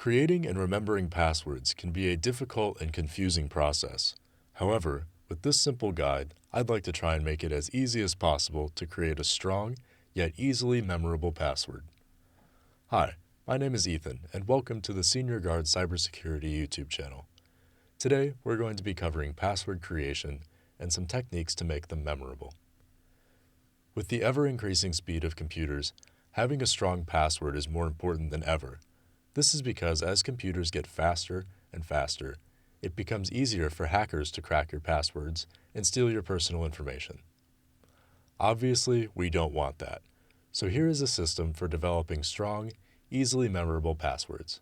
Creating and remembering passwords can be a difficult and confusing process. However, with this simple guide, I'd like to try and make it as easy as possible to create a strong, yet easily memorable password. Hi, my name is Ethan, and welcome to the Senior Guard Cybersecurity YouTube channel. Today, we're going to be covering password creation and some techniques to make them memorable. With the ever-increasing speed of computers, having a strong password is more important than ever. This is because as computers get faster and faster, it becomes easier for hackers to crack your passwords and steal your personal information. Obviously, we don't want that. So here is a system for developing strong, easily memorable passwords.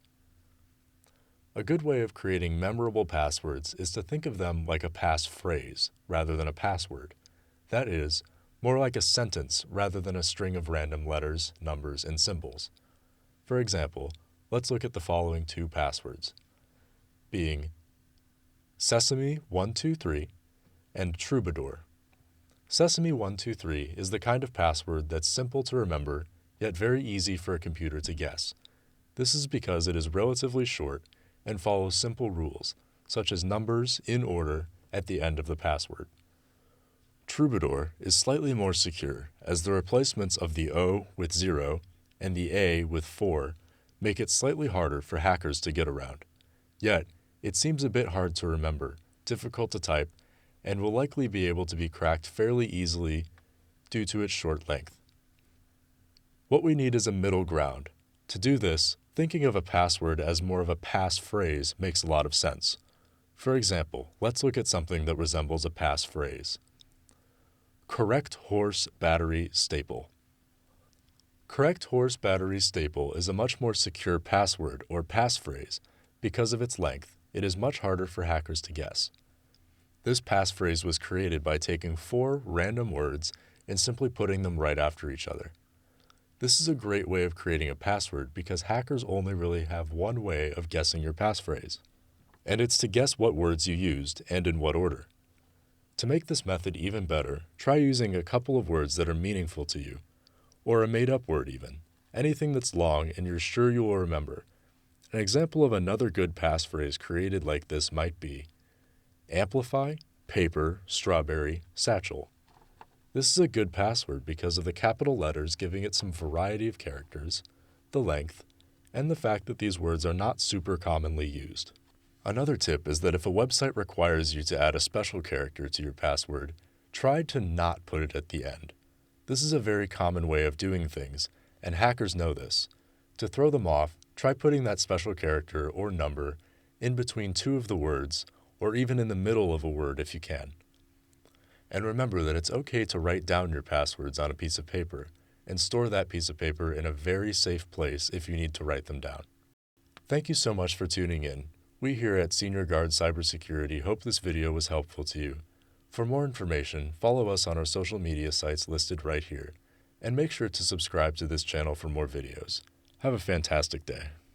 A good way of creating memorable passwords is to think of them like a passphrase rather than a password. That is, more like a sentence rather than a string of random letters, numbers, and symbols. For example, let's look at the following two passwords, being Sesame123 and Troubadour. Sesame123 is the kind of password that's simple to remember, yet very easy for a computer to guess. This is because it is relatively short and follows simple rules, such as numbers in order at the end of the password. Troubadour is slightly more secure, as the replacements of the O with 0 and the A with 4 make it slightly harder for hackers to get around. Yet, it seems a bit hard to remember, difficult to type, and will likely be able to be cracked fairly easily due to its short length. What we need is a middle ground. To do this, thinking of a password as more of a passphrase makes a lot of sense. For example, let's look at something that resembles a passphrase. Correct horse battery staple. Correct horse battery staple is a much more secure password or passphrase. Because of its length, it is much harder for hackers to guess. This passphrase was created by taking 4 random words and simply putting them right after each other. This is a great way of creating a password because hackers only really have one way of guessing your passphrase, and it's to guess what words you used and in what order. To make this method even better, try using a couple of words that are meaningful to you, or a made-up word even, anything that's long and you're sure you will remember. An example of another good passphrase created like this might be amplify, paper, strawberry, satchel. This is a good password because of the capital letters giving it some variety of characters, the length, and the fact that these words are not super commonly used. Another tip is that if a website requires you to add a special character to your password, try to not put it at the end. This is a very common way of doing things, and hackers know this. To throw them off, try putting that special character or number in between 2 of the words, or even in the middle of a word if you can. And remember that it's okay to write down your passwords on a piece of paper, and store that piece of paper in a very safe place if you need to write them down. Thank you so much for tuning in. We here at Senior Guard Cybersecurity hope this video was helpful to you. For more information, follow us on our social media sites listed right here, and make sure to subscribe to this channel for more videos. Have a fantastic day.